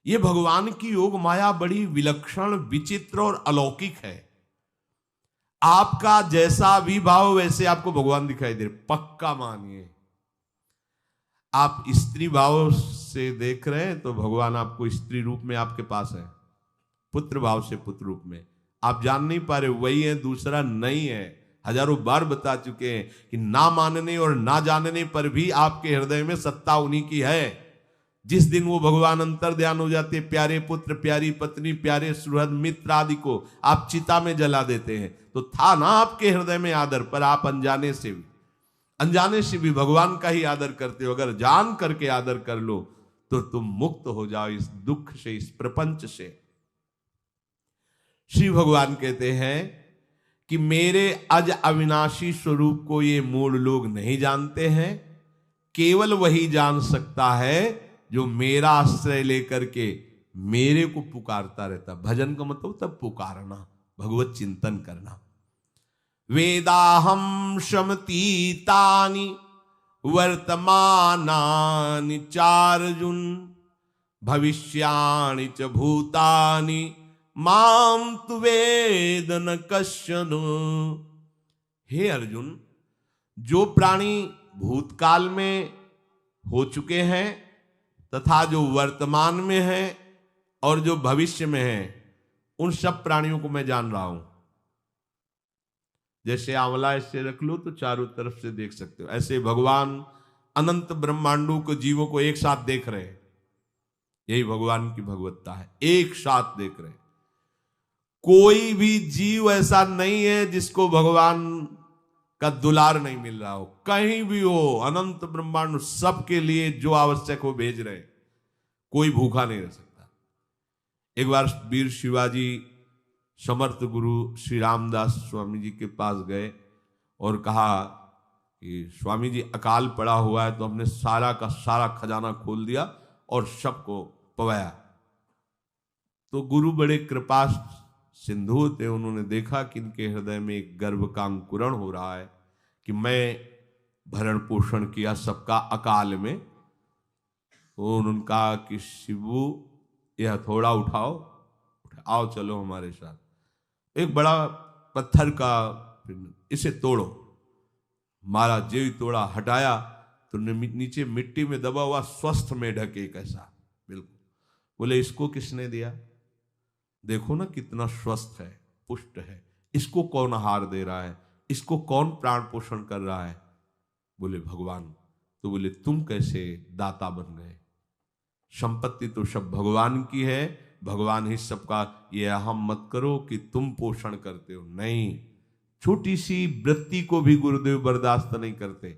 ये भगवान की योग माया बड़ी विलक्षण, विचित्र और अलौकिक है। आपका जैसा भी भाव वैसे आपको भगवान दिखाई दे रहे, पक्का मानिए। आप स्त्री भाव से देख रहे हैं तो भगवान आपको स्त्री रूप में आपके पास है, पुत्र भाव से पुत्र रूप में आप जान नहीं पा रहे, वही है, दूसरा नहीं है। हजारों बार बता चुके हैं कि ना मानने और ना जानने पर भी आपके हृदय में सत्ता उन्हीं की है। जिस दिन वो भगवान अंतर ध्यान हो जाते, प्यारे पुत्र, प्यारी पत्नी, प्यारे सुहृद मित्र आदि को आप चिता में जला देते हैं, तो था ना आपके हृदय में आदर, पर आप अनजाने से भी भगवान का ही आदर करते हो। अगर जान करके आदर कर लो तो तुम मुक्त हो जाओ इस दुख से, इस प्रपंच से। श्री भगवान कहते हैं कि मेरे अज अविनाशी स्वरूप को ये मूढ़ लोग नहीं जानते हैं, केवल वही जान सकता है जो मेरा आश्रय लेकर के मेरे को पुकारता रहता। भजन का मतलब तब पुकारना, भगवत चिंतन करना। वेदाहम शमतीतानि वर्तमानानि चार्जुन भविष्याणि च भूतानि माम तु वेद न कश्चन। हे अर्जुन, जो प्राणी भूतकाल में हो चुके हैं तथा जो वर्तमान में है और जो भविष्य में है, उन सब प्राणियों को मैं जान रहा हूं। जैसे आंवला ऐसे रख लो तो चारों तरफ से देख सकते हो, ऐसे भगवान अनंत ब्रह्मांडों को, जीवों को एक साथ देख रहे हैं। यही भगवान की भगवत्ता है, एक साथ देख रहे हैं। कोई भी जीव ऐसा नहीं है जिसको भगवान का दुलार नहीं मिल रहा हो, कहीं भी हो, अनंत ब्रह्मांड सबके लिए जो आवश्यक हो भेज रहे। कोई भूखा नहीं रह सकता। एक बार वीर शिवाजी समर्थ गुरु श्री रामदास स्वामी जी के पास गए और कहा कि स्वामी जी अकाल पड़ा हुआ है, तो हमने सारा का सारा खजाना खोल दिया और सबको पवाया। तो गुरु बड़े कृपा सिंधु थे, उन्होंने देखा कि इनके हृदय में एक गर्भ का अंकुरण हो रहा है कि मैं भरण पोषण किया सबका अकाल में। तो उन्होंने कहा कि शिवू यह हथौड़ा उठाओ, आओ चलो हमारे साथ। एक बड़ा पत्थर का, इसे तोड़ो। मारा, जेवी तोड़ा, हटाया तो नीचे मिट्टी में दबा हुआ स्वस्थ मेढक एक ऐसा, बिल्कुल। बोले इसको किसने दिया? देखो ना कितना स्वस्थ है, पुष्ट है, इसको कौन आहार दे रहा है, इसको कौन प्राण पोषण कर रहा है? बोले भगवान। तो बोले तुम कैसे दाता बन गए? संपत्ति तो सब भगवान की है, भगवान ही सबका, ये अहम मत करो कि तुम पोषण करते हो। नहीं, छोटी सी वृत्ति को भी गुरुदेव बर्दाश्त नहीं करते।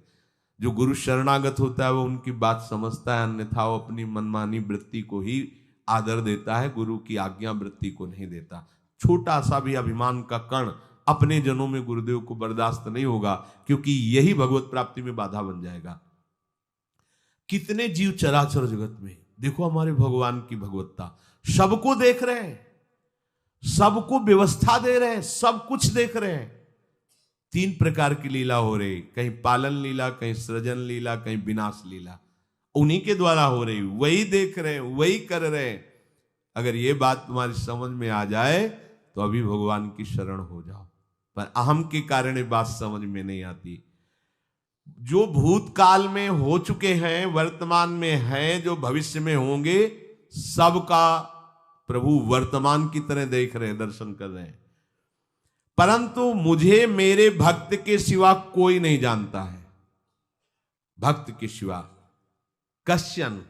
जो गुरु शरणागत होता है वो उनकी बात समझता है, अन्यथा वो अपनी मनमानी वृत्ति को ही आदर देता है, गुरु की आज्ञा वृत्ति को नहीं देता। छोटा सा भी अभिमान का कण अपने जनों में गुरुदेव को बर्दाश्त नहीं होगा, क्योंकि यही भगवत प्राप्ति में बाधा बन जाएगा। कितने जीव चराचर जगत में, देखो हमारे भगवान की भगवत्ता, सबको देख रहे हैं, सबको व्यवस्था दे रहे हैं, सब कुछ देख रहे हैं। 3 प्रकार की लीला हो रही, कहीं पालन लीला, कहीं सृजन लीला, कहीं विनाश लीला, उन्हीं के द्वारा हो रही, वही देख रहे हैं, वही कर रहे हैं। अगर ये बात तुम्हारी समझ में आ जाए तो अभी भगवान की शरण हो जाओ, पर अहम के कारण ये बात समझ में नहीं आती। जो भूतकाल में हो चुके हैं, वर्तमान में हैं, जो भविष्य में होंगे, सबका प्रभु वर्तमान की तरह देख रहे हैं, दर्शन कर रहे हैं। परंतु मुझे मेरे भक्त के सिवा कोई नहीं जानता है। भक्त के सिवा कश्यन,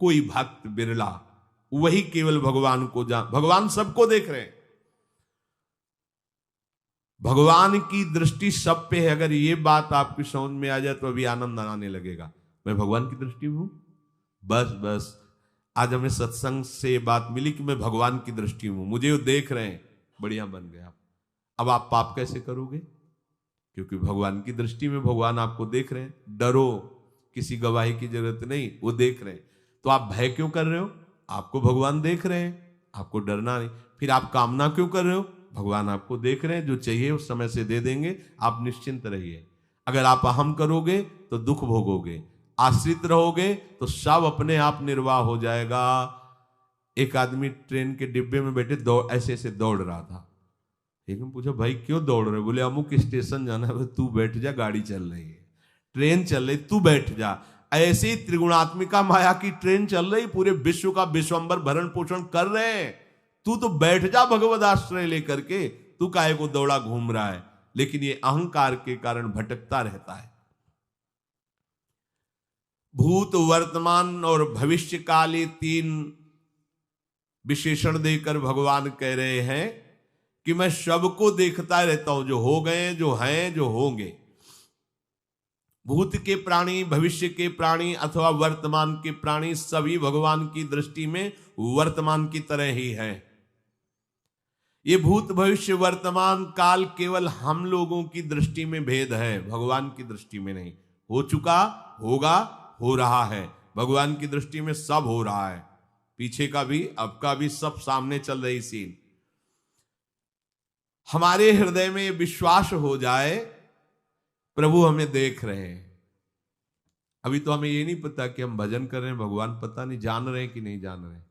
कोई भक्त बिरला, वही केवल भगवान को भगवान सबको देख रहे हैं, भगवान की दृष्टि सब पे है। अगर ये बात आपकी समझ में आ जाए तो अभी आनंद आने लगेगा। मैं भगवान की दृष्टि में हूं, बस आज हमें सत्संग से बात मिली कि मैं भगवान की दृष्टि में हूं, मुझे वो देख रहे हैं, बढ़िया बन गया। अब आप पाप कैसे करोगे? क्योंकि भगवान की दृष्टि में भगवान आपको देख रहे हैं। डरो, किसी गवाही की जरूरत नहीं, वो देख रहे हैं। तो आप भय क्यों कर रहे हो? आपको भगवान देख रहे हैं, आपको डरना नहीं। फिर आप कामना क्यों कर रहे हो? भगवान आपको देख रहे हैं, जो चाहिए उस समय से दे देंगे, आप निश्चिंत रहिए। अगर आप अहम करोगे तो दुख भोगोगे, आश्रित रहोगे तो सब अपने आप निर्वाह हो जाएगा। एक आदमी ट्रेन के डिब्बे में बैठे ऐसे ऐसे दौड़ रहा था। एक ने पूछा भाई क्यों दौड़ रहे? बोले अमुक स्टेशन जाना है। तू बैठ जा, गाड़ी चल रही है, ट्रेन चल रही, तू बैठ जा। ऐसे ही त्रिगुणात्मिका माया की ट्रेन चल रही, पूरे विश्व का विश्वंबर भरण पोषण कर रहे हैं, तू तो बैठ जा भगवद आश्रय लेकर के, तू काहे को दौड़ा घूम रहा है? लेकिन ये अहंकार के कारण भटकता रहता है। भूत, वर्तमान और भविष्य काल, ये 3 विशेषण देकर भगवान कह रहे हैं कि मैं सबको देखता रहता हूं, जो हो गए, जो हैं, जो होंगे। भूत के प्राणी, भविष्य के प्राणी अथवा वर्तमान के प्राणी सभी भगवान की दृष्टि में वर्तमान की तरह ही है। ये भूत, भविष्य, वर्तमान काल केवल हम लोगों की दृष्टि में भेद है, भगवान की दृष्टि में नहीं। हो चुका, होगा, हो रहा है। भगवान की दृष्टि में सब हो रहा है, पीछे का भी, अब का भी, सब सामने चल रही सीन। हमारे हृदय में विश्वास हो जाए प्रभु हमें देख रहे हैं। अभी तो हमें ये नहीं पता कि हम भजन कर रहे हैं, भगवान पता नहीं जान रहे हैं कि नहीं जान रहे हैं।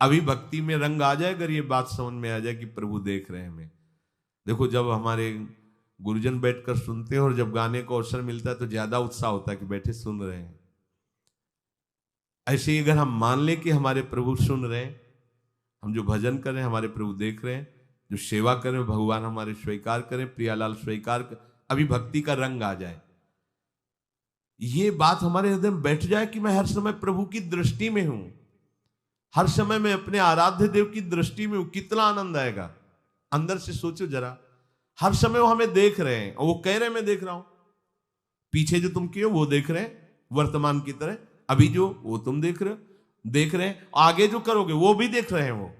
अभी भक्ति में रंग आ जाए, अगर ये बात समझ में आ जाए कि प्रभु देख रहे हैं हमें। देखो, जब हमारे गुरुजन बैठकर सुनते हैं और जब गाने को अवसर मिलता है तो ज्यादा उत्साह होता है कि बैठे सुन रहे हैं। ऐसे ही अगर हम मान लें कि हमारे प्रभु सुन रहे हैं, हम जो भजन कर रहे हैं हमारे प्रभु देख रहे हैं, जो सेवा कर रहे हैं भगवान हमारे स्वीकार करें, प्रियालाल स्वीकार कर, अभी भक्ति का रंग आ जाए, ये बात हमारे हृदय में बैठ जाए कि मैं हर समय प्रभु की दृष्टि में हूं, हर समय मैं अपने आराध्य देव की दृष्टि में हूं, कितना आनंद आएगा। अंदर से सोचो जरा, हर समय वो हमें देख रहे हैं और वो कह रहे हैं मैं देख रहा हूं। पीछे जो तुम किए वो देख रहे हैं वर्तमान की तरह, अभी जो वो तुम देख रहे हो, देख रहे हैं, आगे जो करोगे वो भी देख रहे हैं। वो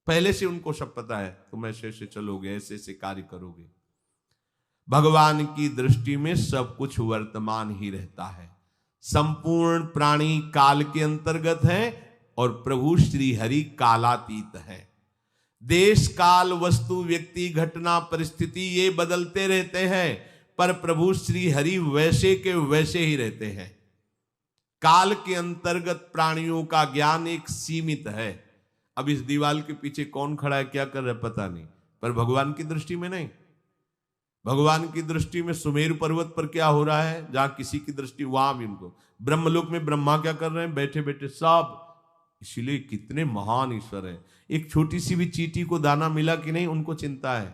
पहले से उनको सब पता है, तुम ऐसे ऐसे चलोगे, ऐसे ऐसे कार्य करोगे। भगवान की दृष्टि में सब कुछ वर्तमान ही रहता है। संपूर्ण प्राणी काल के अंतर्गत है और प्रभु श्री हरि कालातीत है। देश, काल, वस्तु, व्यक्ति, घटना, परिस्थिति ये बदलते रहते हैं, पर प्रभु श्री हरि वैसे के वैसे ही रहते हैं। काल के अंतर्गत प्राणियों का ज्ञान एक सीमित है। अब इस दीवार के पीछे कौन खड़ा है, क्या कर रहा है पता नहीं, पर भगवान की दृष्टि में नहीं। भगवान की दृष्टि में सुमेरु पर्वत पर क्या हो रहा है, जहां किसी की दृष्टि, वहां भी उनको, ब्रह्मलोक में ब्रह्मा क्या कर रहे हैं, बैठे बैठे सब। इसलिए कितने महान ईश्वर हैं। एक छोटी सी भी चींटी को दाना मिला कि नहीं, उनको चिंता है।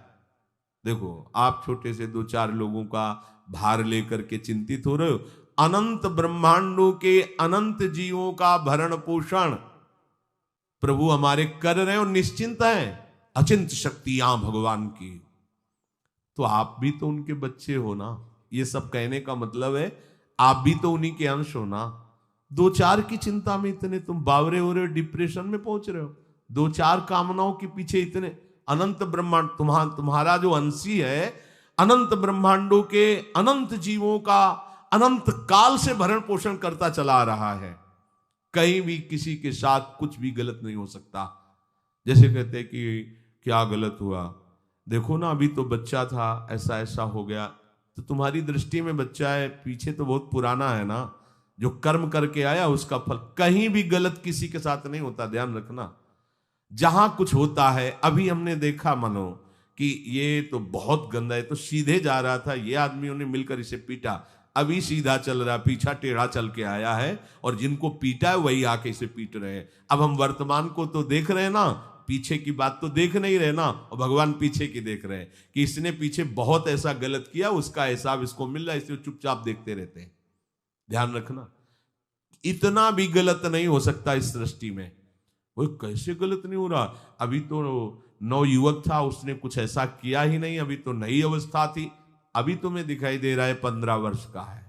देखो, आप छोटे से 2-4 लोगों का भार लेकर के चिंतित हो रहे हो, अनंत ब्रह्मांडों के अनंत जीवों का भरण पोषण प्रभु हमारे कर रहे हैं और निश्चिंत हैं। अचिंत शक्तियां भगवान की, तो आप भी तो उनके बच्चे हो ना। ये सब कहने का मतलब है आप भी तो उन्हीं के अंश हो ना। 2-4 की चिंता में इतने तुम बावरे हो रहे हो, डिप्रेशन में पहुंच रहे हो, 2-4 कामनाओं के पीछे इतने। अनंत ब्रह्मांड तुम्हारा जो अंशी है, अनंत ब्रह्मांडों के अनंत जीवों का अनंत काल से भरण पोषण करता चला आ रहा है। कहीं भी किसी के साथ कुछ भी गलत नहीं हो सकता। जैसे कहते हैं कि क्या गलत हुआ, देखो ना अभी तो बच्चा था, ऐसा ऐसा हो गया, तो तुम्हारी दृष्टि में बच्चा है, पीछे तो बहुत पुराना है ना, जो कर्म करके आया उसका फल। कहीं भी गलत किसी के साथ नहीं होता, ध्यान रखना। जहां कुछ होता है, अभी हमने देखा मनो कि ये तो बहुत गंदा है, तो सीधे जा रहा था, ये आदमियों ने मिलकर इसे पीटा, अभी सीधा चल रहा, पीछा टेढ़ा चल के आया है, और जिनको पीटा है वही आके इसे पीट रहे हैं। अब हम वर्तमान को तो देख रहे हैं ना, पीछे की बात तो देख नहीं रहे ना, और भगवान पीछे की देख रहे हैं कि इसने पीछे बहुत ऐसा गलत किया, उसका हिसाब इसको मिल रहा है, इसलिए चुपचाप देखते रहते हैं। ध्यान रखना, इतना भी गलत नहीं हो सकता इस सृष्टि में। वो कैसे गलत नहीं हो रहा, अभी तो नवयुवक था, उसने कुछ ऐसा किया ही नहीं, अभी तो नई अवस्था थी, अभी तुम्हें दिखाई दे रहा है 15 वर्ष का है,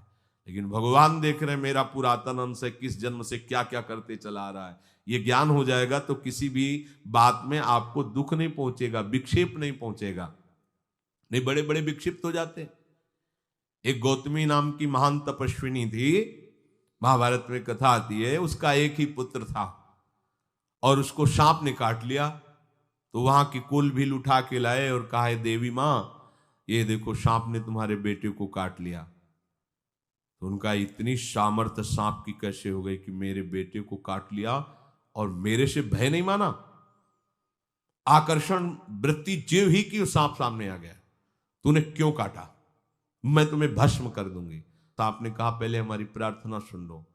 लेकिन भगवान देख रहे हैं मेरा पुरातन अंश है, किस जन्म से क्या क्या करते चला आ रहा है। ये ज्ञान हो जाएगा तो किसी भी बात में आपको दुख नहीं पहुंचेगा, विक्षेप नहीं पहुंचेगा। नहीं, बड़े बड़े विक्षिप्त हो जाते। एक गौतमी नाम की महान तपस्विनी थी, महाभारत में कथा आती है, उसका एक ही पुत्र था और उसको सांप ने काट लिया। तो वहां की कुल भील उठा के लाए और कहा, देवी मां ये देखो सांप ने तुम्हारे बेटे को काट लिया। तो उनका इतनी सामर्थ्य सांप की कैसे हो गई कि मेरे बेटे को काट लिया और मेरे से भय नहीं माना। आकर्षण वृत्ति जीव ही की सांप सामने आ गया, तूने क्यों काटा, मैं तुम्हें भस्म कर दूंगी। सांप ने कहा पहले हमारी प्रार्थना सुन लो।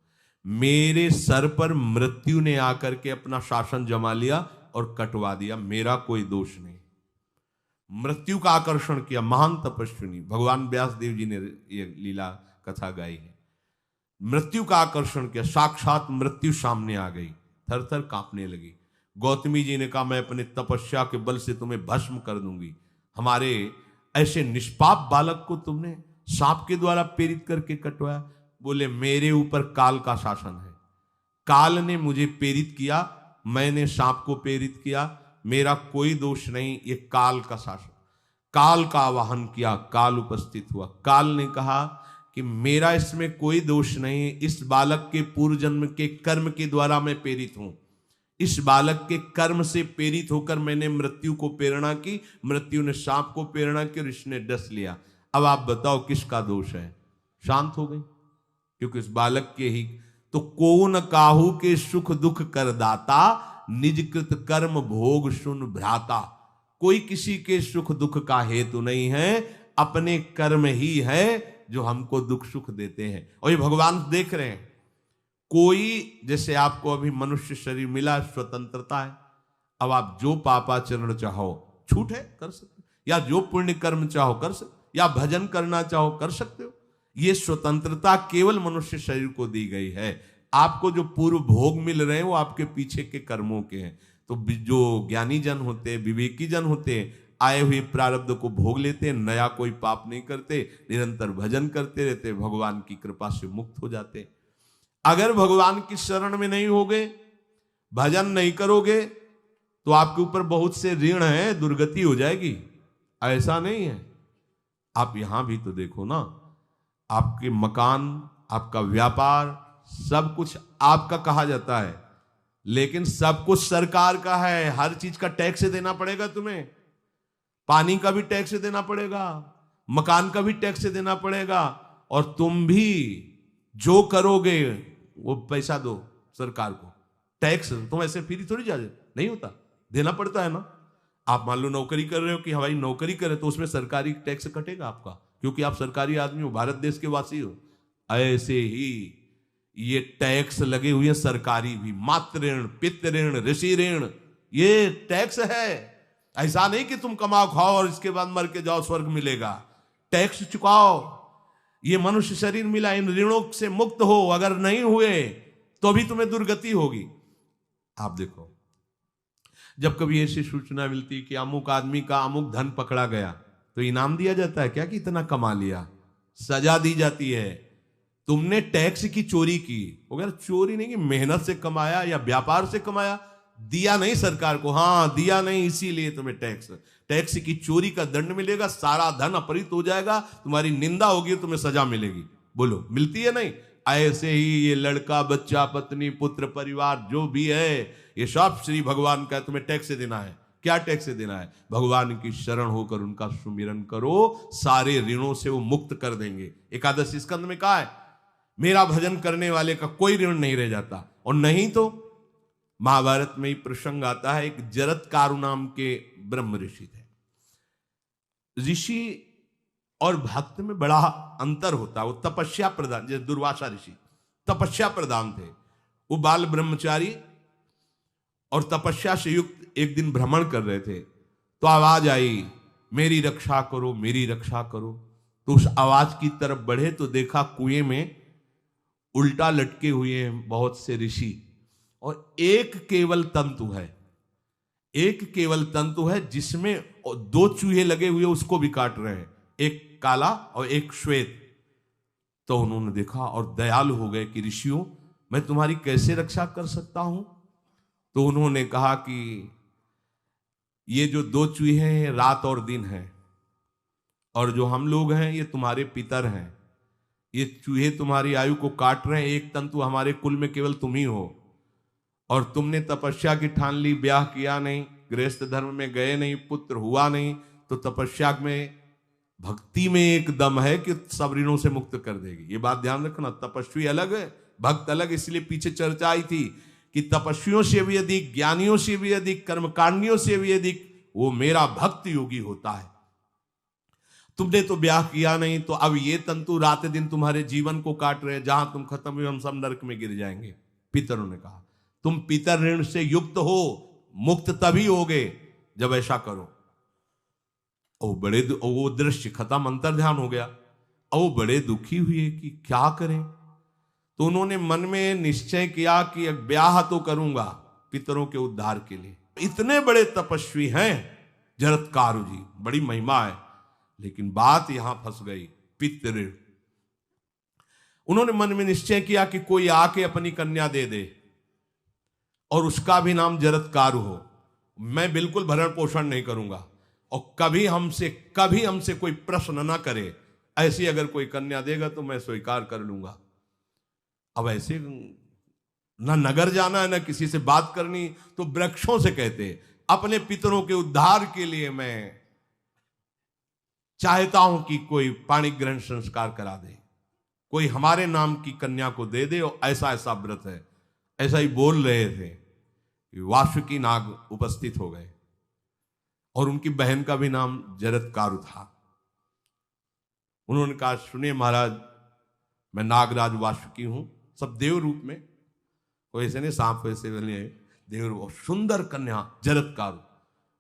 मेरे सर पर मृत्यु ने आकर के अपना शासन जमा लिया और कटवा दिया, मेरा कोई दोष नहीं। मृत्यु का आकर्षण किया, महान तपस्विनी भगवान व्यास देव जी ने ये लीला कथा गाई है। मृत्यु का आकर्षण किया, साक्षात मृत्यु सामने आ गई, थर थर कांपने लगी। गौतमी जी ने कहा मैं अपने तपस्या के बल से तुम्हें भस्म कर दूंगी। हमारे ऐसे निष्पाप बालक को तुमने सांप के द्वारा प्रेरित करके कटवाया। बोले मेरे ऊपर काल का शासन है, काल ने मुझे प्रेरित किया, मैंने सांप को प्रेरित किया, मेरा कोई दोष नहीं, ये काल का शासन। काल का आवाहन किया, काल उपस्थित हुआ। काल ने कहा कि मेरा इसमें कोई दोष नहीं, इस बालक के पूर्व जन्म के कर्म के द्वारा मैं प्रेरित हूं। इस बालक के कर्म से प्रेरित होकर मैंने मृत्यु को प्रेरणा की, मृत्यु ने सांप को प्रेरणा की और इसने डस लिया। अब आप बताओ किसका दोष है? शांत हो गई, क्योंकि इस बालक के ही तो कौन काहू के सुख दुख कर दाता, निजकृत कर्म भोग सुन भ्राता। कोई किसी के सुख दुख का हेतु नहीं है, अपने कर्म ही है जो हमको दुख सुख देते हैं। और ये भगवान देख रहे हैं। कोई जैसे आपको अभी मनुष्य शरीर मिला, स्वतंत्रता है, अब आप जो पापाचरण चाहो छूट है कर सकते हो, या जो पुण्य कर्म चाहो कर सकते, या भजन करना चाहो कर सकते हो। ये स्वतंत्रता केवल मनुष्य शरीर को दी गई है। आपको जो पूर्व भोग मिल रहे हैं वो आपके पीछे के कर्मों के हैं। तो जो ज्ञानी जन होते हैं, विवेकी जन होते हैं, आए हुए प्रारब्ध को भोग लेते हैं, नया कोई पाप नहीं करते, निरंतर भजन करते रहते, भगवान की कृपा से मुक्त हो जाते। अगर भगवान की शरण में नहीं होगे, भजन नहीं करोगे, तो आपके ऊपर बहुत से ऋण है, दुर्गति हो जाएगी। ऐसा नहीं है। आप यहां भी तो देखो ना, आपके मकान, आपका व्यापार, सब कुछ आपका कहा जाता है, लेकिन सब कुछ सरकार का है। हर चीज का टैक्स देना पड़ेगा तुम्हें। पानी का भी टैक्स देना पड़ेगा, मकान का भी टैक्स देना पड़ेगा, और तुम भी जो करोगे वो पैसा दो सरकार को। टैक्स तुम ऐसे फ्री थोड़ी जा नहीं होता, देना पड़ता है ना। आप मान लो नौकरी कर रहे हो कि हमारी नौकरी करे, तो उसमें सरकारी टैक्स कटेगा आपका, क्योंकि आप सरकारी आदमी हो, भारत देश के वासी हो। ऐसे ही ये टैक्स लगे हुए हैं सरकारी भी, मातृ ऋण, पितृ ऋण, ऋषि ऋण, ये टैक्स है। ऐसा नहीं कि तुम कमाओ खाओ और इसके बाद मर के जाओ स्वर्ग मिलेगा। टैक्स चुकाओ। ये मनुष्य शरीर मिला, इन ऋणों से मुक्त हो। अगर नहीं हुए तो भी तुम्हें दुर्गति होगी। आप देखो, जब कभी ऐसी सूचना मिलती कि अमुक आदमी का अमुक धन पकड़ा गया, तो इनाम दिया जाता है क्या कि इतना कमा लिया? सजा दी जाती है। तुमने टैक्स की चोरी की, अगर चोरी नहीं की, मेहनत से कमाया या व्यापार से कमाया, दिया नहीं सरकार को, हाँ दिया नहीं, इसीलिए तुम्हें टैक्स की चोरी का दंड मिलेगा, सारा धन अपहृत हो जाएगा, तुम्हारी निंदा होगी, तुम्हें सजा मिलेगी। बोलो मिलती है नहीं? ऐसे ही ये लड़का, बच्चा, पत्नी, पुत्र, परिवार जो भी है, ये सब श्री भगवान का तुम्हें टैक्स देना है। क्या टैक्स देना है? भगवान की शरण होकर उनका सुमिरन करो, सारे ऋणों से वो मुक्त कर देंगे। एकादशी स्कंद में कहा है, मेरा भजन करने वाले का कोई ऋण नहीं रह जाता। और नहीं तो महाभारत में ही प्रसंग आता है, एक जरत्कारु नाम के ब्रह्म ऋषि थे। ऋषि और भक्त में बड़ा अंतर होता है। वो तपस्या प्रधान, जैसे दुर्वासा ऋषि तपस्या प्रधान थे, वो बाल ब्रह्मचारी और तपस्या से युक्त एक दिन भ्रमण कर रहे थे, तो आवाज आई, मेरी रक्षा करो, मेरी रक्षा करो। तो उस आवाज की तरफ बढ़े तो देखा कुएं में उल्टा लटके हुए हैं बहुत से ऋषि, और एक केवल तंतु है, एक केवल तंतु है जिसमें दो चूहे लगे हुए उसको भी काट रहे हैं, एक काला और एक श्वेत। तो उन्होंने देखा और दयालु हो गए कि ऋषियों, मैं तुम्हारी कैसे रक्षा कर सकता हूं? तो उन्होंने कहा कि ये जो दो चूहे हैं रात और दिन हैं, और जो हम लोग हैं ये तुम्हारे पितर हैं। ये चूहे तुम्हारी आयु को काट रहे हैं, एक तंतु हमारे कुल में केवल तुम ही हो, और तुमने तपस्या की ठान ली, ब्याह किया नहीं, गृहस्थ धर्म में गए नहीं, पुत्र हुआ नहीं, तो तपस्या में, भक्ति में एक दम है कि सब ऋणों से मुक्त कर देगी। ये बात ध्यान रखना। तपस्वी अलग है, भक्त अलग। इसलिए पीछे चर्चा आई थी कि तपस्वियों से भी अधिक, ज्ञानियों से भी अधिक, कर्मकांडियों से भी अधिक वो मेरा भक्त योगी होता है। तुमने तो ब्याह किया नहीं, तो अब ये तंतु रात दिन तुम्हारे जीवन को काट रहे, जहां तुम खत्म हुए हम सब नरक में गिर जाएंगे। पितरों ने कहा तुम पितर ऋण से युक्त हो, मुक्त तभी होगे जब ऐसा करो। वो दृश्य खत्म, अंतर ध्यान हो गया। वो बड़े दुखी हुए कि क्या करें, तो उन्होंने मन में निश्चय किया कि ब्याह तो करूंगा पितरों के उद्धार के लिए। इतने बड़े तपस्वी हैं जरत्कारु जी, बड़ी महिमा है, लेकिन बात यहां फंस गई। पितृ, उन्होंने मन में निश्चय किया कि कोई आके अपनी कन्या दे दे और उसका भी नाम जरत्कारु हो। मैं बिल्कुल भरण पोषण नहीं करूंगा और कभी हमसे कोई प्रश्न ना करे, ऐसी अगर कोई कन्या देगा तो मैं स्वीकार कर लूंगा। अब ऐसे ना नगर जाना है ना किसी से बात करनी, तो वृक्षों से कहते अपने पितरों के उद्धार के लिए मैं चाहता हूं कि कोई पाणी ग्रहण संस्कार करा दे, कोई हमारे नाम की कन्या को दे दे, और ऐसा ऐसा व्रत है। ऐसा ही बोल रहे थे, वासुकी नाग उपस्थित हो गए और उनकी बहन का भी नाम जरत्कारु था। उन्होंने कहा सुनिए महाराज, मैं नागराज वासुकी हूं, सब देव रूप में, कोई ऐसे नहीं सांप वैसे बने, देव रूप, सुंदर कन्या जरत्कारु।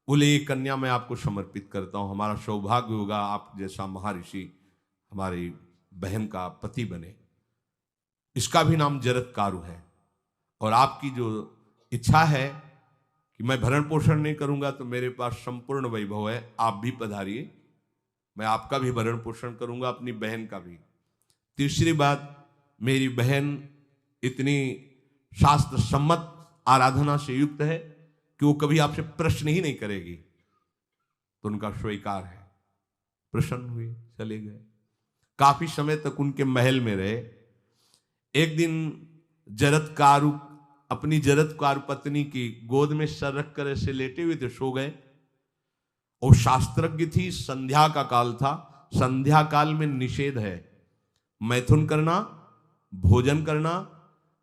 बोले ये कन्या मैं आपको समर्पित करता हूं, हमारा सौभाग्य होगा आप जैसा महर्षि हमारी बहन का पति बने। इसका भी नाम जरत्कारु है, और आपकी जो इच्छा है कि मैं भरण पोषण नहीं करूंगा तो मेरे पास संपूर्ण वैभव है, आप भी पधारिए, मैं आपका भी भरण पोषण करूंगा, अपनी बहन का भी। तीसरी बात, मेरी बहन इतनी शास्त्र सम्मत आराधना से युक्त है कि वो कभी आपसे प्रश्न ही नहीं करेगी, तो उनका स्वीकार है। प्रसन्न हुए, चले गए। काफी समय तक उनके महल में रहे। एक दिन जरत्कारु अपनी जरत्कारु पत्नी की गोद में सर रख कर ऐसे लेटे हुए थे, सो गए। और शास्त्रज्ञ थी, संध्या का काल था, संध्या काल में निषेध है मैथुन करना, भोजन करना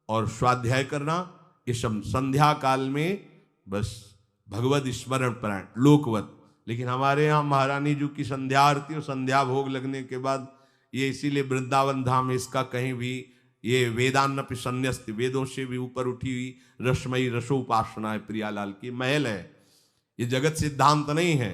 और स्वाध्याय करना, ये सब संध्या काल में बस भगवत स्मरण परायण लोकवत। लेकिन हमारे यहाँ महारानी जी की संध्या आरती और संध्या भोग लगने के बाद ये, इसीलिए वृंदावन धाम इसका कहीं भी ये वेदान्नपि संन्यस्त, वेदों से भी ऊपर उठी हुई रसमयी रसोपासना है, प्रियालाल की महल है। ये जगत सिद्धांत नहीं है,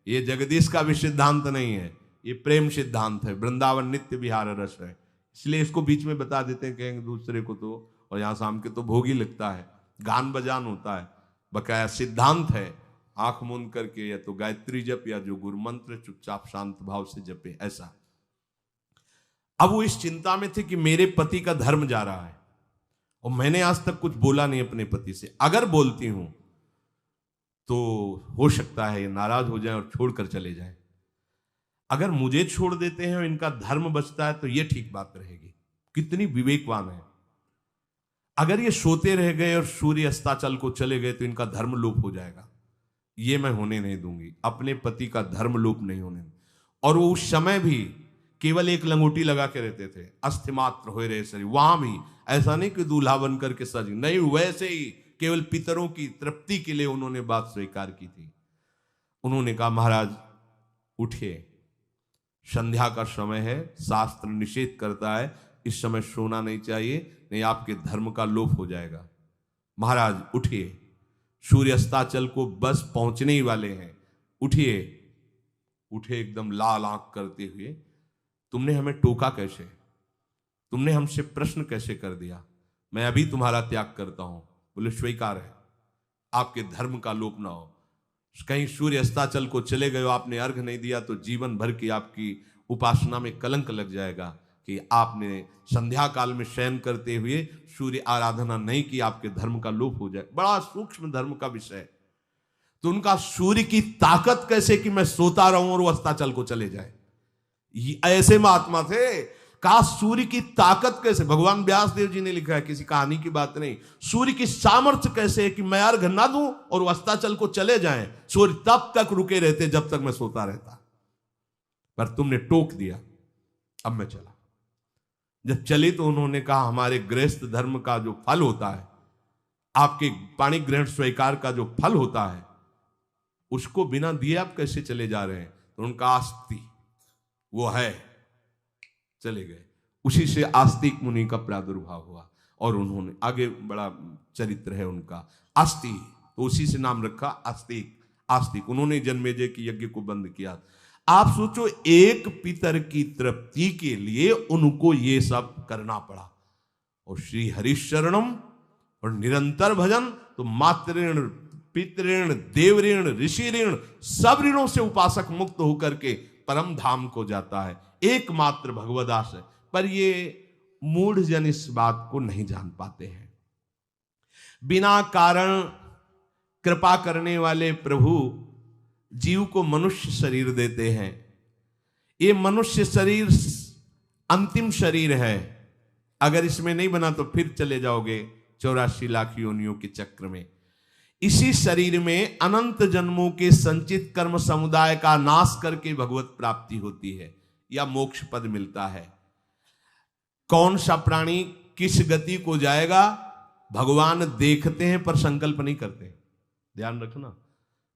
ये जगदीश का भी सिद्धांत नहीं है, ये प्रेम सिद्धांत है। वृंदावन नित्य विहार रस है, इसलिए इसको बीच में बता देते हैं, कहेंगे दूसरे को तो, और यहाँ शाम के तो भोग ही लगता है, गान बजान होता है, बकाया सिद्धांत है। आंख मूंद करके या तो गायत्री जप या जो गुरु मंत्र चुपचाप शांत भाव से जपे, ऐसा। अब वो इस चिंता में थे कि मेरे पति का धर्म जा रहा है, और मैंने आज तक कुछ बोला नहीं अपने पति से, अगर बोलती हूं तो हो सकता है ये नाराज हो जाए और छोड़कर चले जाए। अगर मुझे छोड़ देते हैं और इनका धर्म बचता है तो ये ठीक बात रहेगी। कितनी विवेकवान है। अगर ये सोते रह गए और सूर्य अस्ताचल को चले गए तो इनका धर्म लोप हो जाएगा, ये मैं होने नहीं दूंगी, अपने पति का धर्म लोप नहीं होने दूंगी। और वो उस समय भी केवल एक लंगोटी लगा के रहते थे, अस्थिमात्र हो रहे शरीर, वहां भी ऐसा नहीं कि दूल्हा बन करके सज, नहीं, वैसे ही केवल पितरों की तृप्ति के लिए उन्होंने बात स्वीकार की थी। उन्होंने कहा महाराज उठिए, संध्या का समय है, शास्त्र निषेध करता है इस समय सोना नहीं चाहिए, नहीं आपके धर्म का लोप हो जाएगा। महाराज उठिए, सूर्य अस्ताचल को बस पहुंचने ही वाले हैं, उठिए। उठे एकदम लाल आंख करते हुए, तुमने हमें टोका कैसे, तुमने हमसे प्रश्न कैसे कर दिया, मैं अभी तुम्हारा त्याग करता हूं। बोले स्वीकार है, आपके धर्म का लोप ना हो। कहीं सूर्य अस्ताचल को चले गए, आपने अर्घ नहीं दिया तो जीवन भर की आपकी उपासना में कलंक लग जाएगा कि आपने संध्या काल में शयन करते हुए सूर्य आराधना नहीं की, आपके धर्म का लोप हो जाए। बड़ा सूक्ष्म धर्म का विषय। तो उनका सूर्य की ताकत कैसे कि मैं सोता रहूं और वो अस्ताचल को चले जाए, ऐसे महात्मा थे। कहा सूर्य की ताकत कैसे, भगवान व्यास देव जी ने लिखा है, किसी कहानी की बात नहीं। सूर्य की सामर्थ्य कैसे है कि मैं अर्घ ना दूं और वो अस्ताचल को चले जाएं, सूर्य तब तक रुके रहते जब तक मैं सोता रहता, पर तुमने टोक दिया, अब मैं चला। जब चले तो उन्होंने कहा हमारे गृहस्थ धर्म का जो फल होता है, आपके पाणी ग्रहण स्वीकार का जो फल होता है उसको बिना दिए आप कैसे चले जा रहे हैं? तो उनका आस्ति वो है, चले गए। उसी से आस्तिक मुनि का प्रादुर्भाव हुआ और उन्होंने आगे बड़ा चरित्र है उनका, आस्ति, तो उसी से नाम रखा आस्तिक। आस्तिक उन्होंने जन्मेजय की यज्ञ को बंद किया। आप सोचो, एक पितर की तृप्ति के लिए उनको ये सब करना पड़ा। और श्री हरिशरणम और निरंतर भजन, तो मातृण, पितृण, देवऋण, ऋषि ऋण, सब ऋणों से उपासक मुक्त होकर के परम धाम को जाता है, एकमात्र भगवदास है। पर ये मूढ़ जन इस बात को नहीं जान पाते हैं। बिना कारण कृपा करने वाले प्रभु जीव को मनुष्य शरीर देते हैं। ये मनुष्य शरीर अंतिम शरीर है, अगर इसमें नहीं बना तो फिर चले जाओगे 84 लाख योनियों के चक्र में। इसी शरीर में अनंत जन्मों के संचित कर्म समुदाय का नाश करके भगवत प्राप्ति होती है या मोक्ष पद मिलता है। कौन सा प्राणी किस गति को जाएगा भगवान देखते हैं पर संकल्प नहीं करते, ध्यान रखना,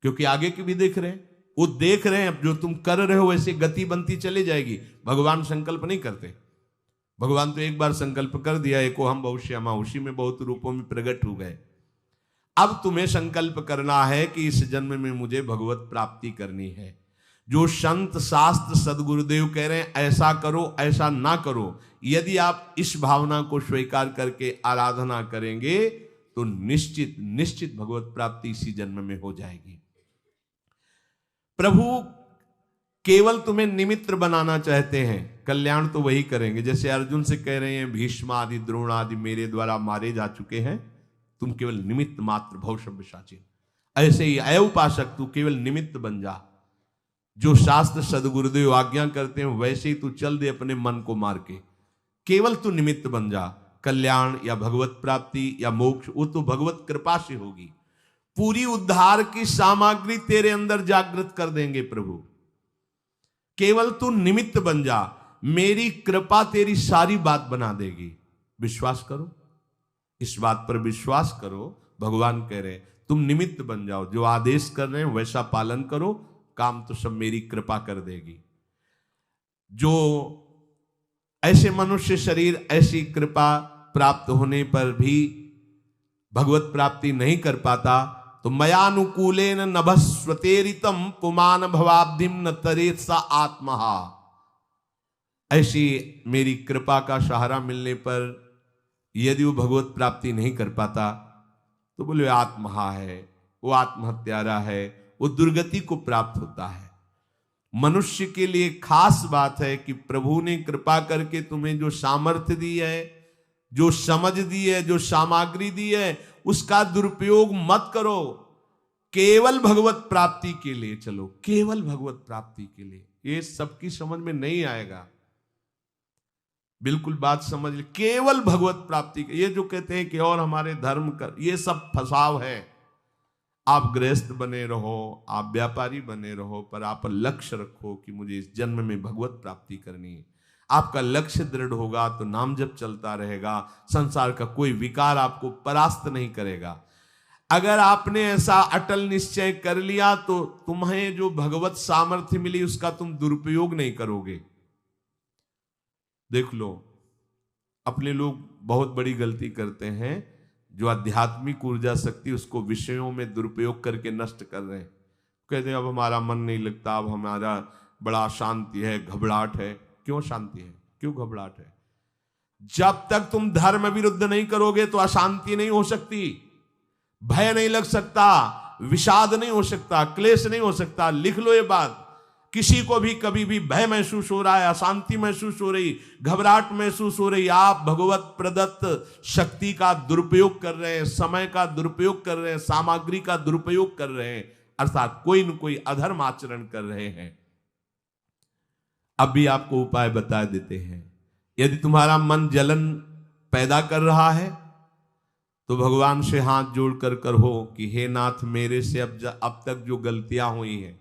क्योंकि आगे की भी देख रहे हैं, वो देख रहे हैं जो तुम कर रहे हो वैसे गति बनती चली जाएगी। भगवान संकल्प नहीं करते। भगवान तो एक बार संकल्प कर दिया, एको हम बहुश्यामा, उसी में बहुत रूपों में प्रकट हो गए। अब तुम्हें संकल्प करना है कि इस जन्म में मुझे भगवत प्राप्ति करनी है। जो संत शास्त्र सदगुरुदेव कह रहे हैं ऐसा करो ऐसा ना करो, यदि आप इस भावना को स्वीकार करके आराधना करेंगे तो निश्चित निश्चित भगवत प्राप्ति इसी जन्म में हो जाएगी। प्रभु केवल तुम्हें निमित्त बनाना चाहते हैं, कल्याण तो वही करेंगे। जैसे अर्जुन से कह रहे हैं भीष्म आदि द्रोण आदि मेरे द्वारा मारे जा चुके हैं, तुम केवल निमित्त मात्र भव सव्यसाची। ऐसे ही अय उपासक तू केवल निमित्त बन जा, जो शास्त्र सदगुरुदेव आज्ञा करते हैं वैसे ही तू चल दे अपने मन को मार के, केवल तू निमित्त बन जा। कल्याण या भगवत प्राप्ति या मोक्ष वो तो भगवत कृपा से होगी। पूरी उद्धार की सामग्री तेरे अंदर जागृत कर देंगे प्रभु, केवल तू निमित्त बन जा, मेरी कृपा तेरी सारी बात बना देगी। विश्वास करो, इस बात पर विश्वास करो। भगवान कह रहे हैं तुम निमित्त बन जाओ, जो आदेश कर रहे हैं वैसा पालन करो, काम तो सब मेरी कृपा कर देगी। जो ऐसे मनुष्य शरीर ऐसी कृपा प्राप्त होने पर भी भगवत प्राप्ति नहीं कर पाता, तो मयानुकूलेन नभस्वतेरितम पुमान भवाब्धिम न तरेत सा आत्मा। ऐसी मेरी कृपा का सहारा मिलने पर यदि वो भगवत प्राप्ति नहीं कर पाता तो बोले आत्महा है, वो आत्महत्यारा है, वो दुर्गति को प्राप्त होता है। मनुष्य के लिए खास बात है कि प्रभु ने कृपा करके तुम्हें जो सामर्थ्य दी है, जो समझ दी है, जो सामग्री दी है, उसका दुरुपयोग मत करो। केवल भगवत प्राप्ति के लिए चलो, केवल भगवत प्राप्ति के लिए। ये सबकी समझ में नहीं आएगा, बिल्कुल बात समझ ले। केवल भगवत प्राप्ति के, ये जो कहते हैं कि और हमारे धर्म कर, ये सब फसाव है। आप गृहस्थ बने रहो, आप व्यापारी बने रहो, पर आप लक्ष्य रखो कि मुझे इस जन्म में भगवत प्राप्ति करनी है। आपका लक्ष्य दृढ़ होगा तो नाम जप चलता रहेगा, संसार का कोई विकार आपको परास्त नहीं करेगा। अगर आपने ऐसा अटल निश्चय कर लिया तो तुम्हें जो भगवत सामर्थ्य मिली उसका तुम दुरुपयोग नहीं करोगे। देख लो, अपने लोग बहुत बड़ी गलती करते हैं, जो आध्यात्मिक ऊर्जा शक्ति उसको विषयों में दुरुपयोग करके नष्ट कर रहे हैं। कहते हैं अब हमारा मन नहीं लगता, अब हमारा बड़ा शांति है, घबराहट है। क्यों शांति है, क्यों घबराहट है? जब तक तुम धर्म विरुद्ध नहीं करोगे तो अशांति नहीं हो सकती, भय नहीं लग सकता, विषाद नहीं हो सकता, क्लेश नहीं हो सकता। लिख लो ये बात। किसी को भी कभी भी भय महसूस हो रहा है, अशांति महसूस हो रही, घबराहट महसूस हो रही, आप भगवत प्रदत्त शक्ति का दुरुपयोग कर रहे हैं, समय का दुरुपयोग कर रहे हैं, सामग्री का दुरुपयोग कर रहे हैं, अर्थात कोई न कोई अधर्म आचरण कर रहे हैं। अब भी आपको उपाय बता देते हैं। यदि तुम्हारा मन जलन पैदा कर रहा है तो भगवान से हाथ जोड़कर कहो कि हे नाथ, मेरे से अब तक जो गलतियां हुई हैं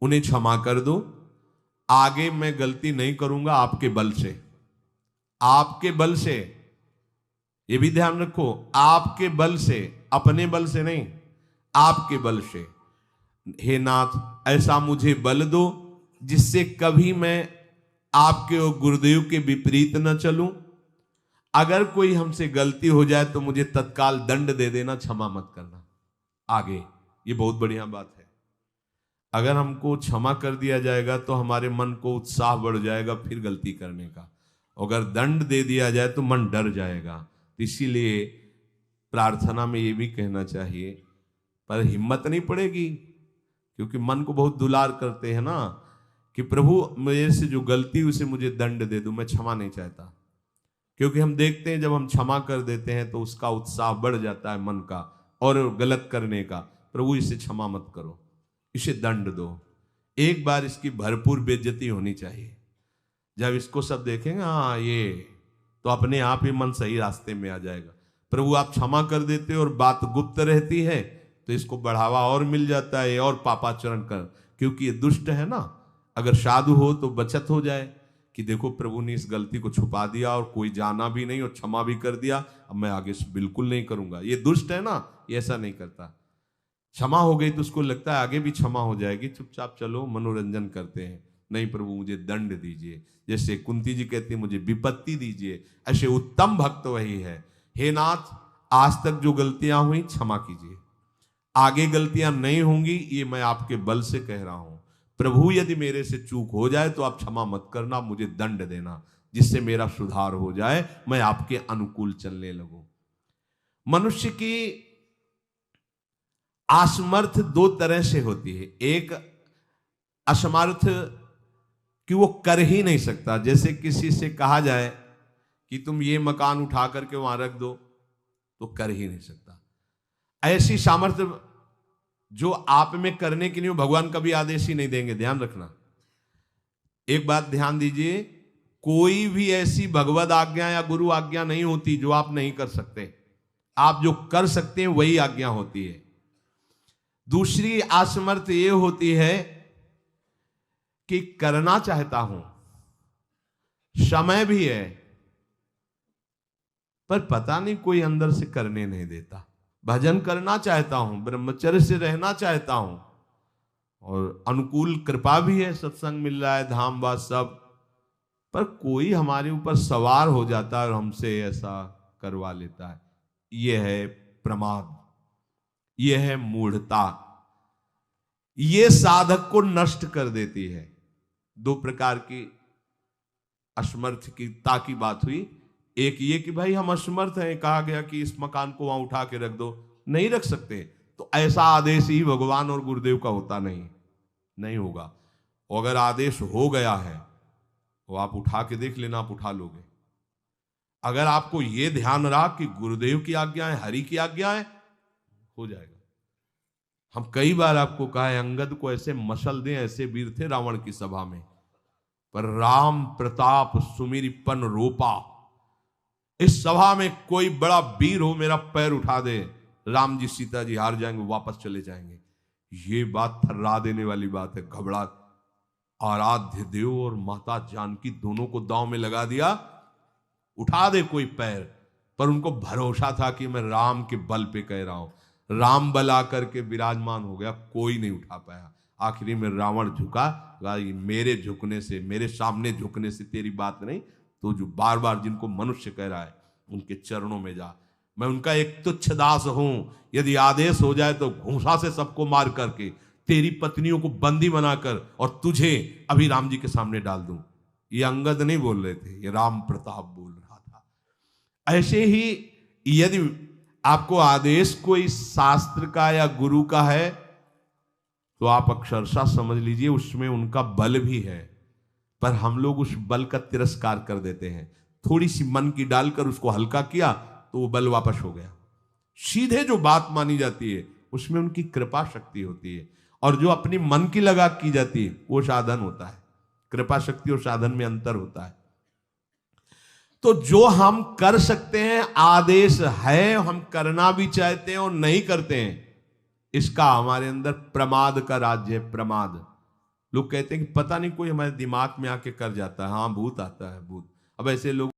उन्हें क्षमा कर दो। आगे मैं गलती नहीं करूंगा, आपके बल से, आपके बल से। ये भी ध्यान रखो, आपके बल से, अपने बल से नहीं, आपके बल से। हे नाथ ऐसा मुझे बल दो जिससे कभी मैं आपके और गुरुदेव के विपरीत न चलूं। अगर कोई हमसे गलती हो जाए तो मुझे तत्काल दंड दे देना, क्षमा मत करना। आगे ये बहुत बढ़िया बात है। अगर हमको क्षमा कर दिया जाएगा तो हमारे मन को उत्साह बढ़ जाएगा फिर गलती करने का। अगर दंड दे दिया जाए तो मन डर जाएगा। तो इसीलिए प्रार्थना में ये भी कहना चाहिए, पर हिम्मत नहीं पड़ेगी क्योंकि मन को बहुत दुलार करते हैं ना, कि प्रभु मेरे से जो गलती हुई उसे मुझे दंड दे दो, मैं क्षमा नहीं चाहता। क्योंकि हम देखते हैं जब हम क्षमा कर देते हैं तो उसका उत्साह बढ़ जाता है मन का और गलत करने का। प्रभु इसे क्षमा मत करो, इसे दंड दो। एक बार इसकी भरपूर बेइज्जती होनी चाहिए। जब इसको सब देखेंगे हाँ ये, तो अपने आप ही मन सही रास्ते में आ जाएगा। प्रभु आप क्षमा कर देते और बात गुप्त रहती है तो इसको बढ़ावा और मिल जाता है और पापाचरण कर, क्योंकि ये दुष्ट है ना। अगर साधु हो तो बचत हो जाए कि देखो प्रभु ने इस गलती को छुपा दिया और कोई जाना भी नहीं और क्षमा भी कर दिया, अब मैं आगे से बिल्कुल नहीं करूंगा। ये दुष्ट है ना, ये ऐसा नहीं करता। क्षमा हो गई तो उसको लगता है आगे भी क्षमा हो जाएगी, चुपचाप चलो मनोरंजन करते हैं। नहीं प्रभु मुझे दंड दीजिए, जैसे कुंती जी कहती है मुझे विपत्ति दीजिए। ऐसे उत्तम भक्त वही है। हे नाथ आज तक जो गलतियां हुई क्षमा कीजिए, आगे गलतियां नहीं होंगी, ये मैं आपके बल से कह रहा हूं। प्रभु यदि मेरे से चूक हो जाए तो आप क्षमा मत करना, मुझे दंड देना जिससे मेरा सुधार हो जाए, मैं आपके अनुकूल चलने लगूं। मनुष्य की असमर्थ दो तरह से होती है। एक असमर्थ कि वो कर ही नहीं सकता, जैसे किसी से कहा जाए कि तुम ये मकान उठा करके वहां रख दो, तो कर ही नहीं सकता। ऐसी सामर्थ्य जो आप में करने के लिए भगवान कभी आदेश ही नहीं देंगे, ध्यान रखना। एक बात ध्यान दीजिए, कोई भी ऐसी भगवद आज्ञा या गुरु आज्ञा नहीं होती जो आप नहीं कर सकते। आप जो कर सकते हैं वही आज्ञा होती है। दूसरी असमर्थ ये होती है कि करना चाहता हूं, समय भी है, पर पता नहीं कोई अंदर से करने नहीं देता। भजन करना चाहता हूं, ब्रह्मचर्य से रहना चाहता हूं, और अनुकूल कृपा भी है, सत्संग मिल रहा है, धाम वास सब, पर कोई हमारे ऊपर सवार हो जाता है और हमसे ऐसा करवा लेता है। यह है प्रमाद, यह है मूढ़ता। यह साधक को नष्ट कर देती है। दो प्रकार की असमर्थता की बात हुई। एक ये कि भाई हम असमर्थ हैं, कहा गया कि इस मकान को वहां उठा के रख दो, नहीं रख सकते, तो ऐसा आदेश ही भगवान और गुरुदेव का होता नहीं होगा। और अगर आदेश हो गया है तो आप उठा के देख लेना, आप उठा लोगे। अगर आपको यह ध्यान रहा कि गुरुदेव की आज्ञा है, हरि की आज्ञा है, हो जाएगा। हम कई बार आपको कहा है, अंगद को ऐसे मसल दें, ऐसे वीर थे रावण की सभा में, पर राम प्रताप सुमिरपन रोपा। इस सभा में कोई बड़ा वीर हो, मेरा पैर उठा दे, राम जी सीता जी हार जाएंगे, वापस चले जाएंगे। ये बात थर्रा देने वाली बात है। घबरा आराध्य देव और माता जानकी दोनों को दांव में लगा दिया, उठा दे कोई पैर, पर उनको भरोसा था कि मैं राम के बल पे कह रहा हूं। राम बल आकर के विराजमान हो गया, कोई नहीं उठा पाया। आखिरी में रावण झुका, मेरे झुकने से, मेरे सामने झुकने से तेरी बात नहीं, तो जो बार बार जिनको मनुष्य कह रहा है उनके चरणों में जा, मैं उनका एक तुच्छ दास हूं। यदि आदेश हो जाए तो घूंसा से सबको मार करके तेरी पत्नियों को बंदी बनाकर और तुझे अभी राम जी के सामने डाल दूं। ये अंगद नहीं बोल रहे थे, ये राम प्रताप बोल रहा था। ऐसे ही यदि आपको आदेश कोई शास्त्र का या गुरु का है तो आप अक्षरशः समझ लीजिए उसमें उनका बल भी है, पर हम लोग उस बल का तिरस्कार कर देते हैं। थोड़ी सी मन की डालकर उसको हल्का किया तो वो बल वापस हो गया। सीधे जो बात मानी जाती है उसमें उनकी कृपा शक्ति होती है, और जो अपनी मन की लगा की जाती है वो साधन होता है। कृपा शक्ति और साधन में अंतर होता है। तो जो हम कर सकते हैं, आदेश है, हम करना भी चाहते हैं और नहीं करते हैं, इसका हमारे अंदर प्रमाद का राज्य है। प्रमाद। लोग कहते हैं कि पता नहीं कोई हमारे दिमाग में आके कर जाता है, हाँ भूत आता है भूत। अब ऐसे लोग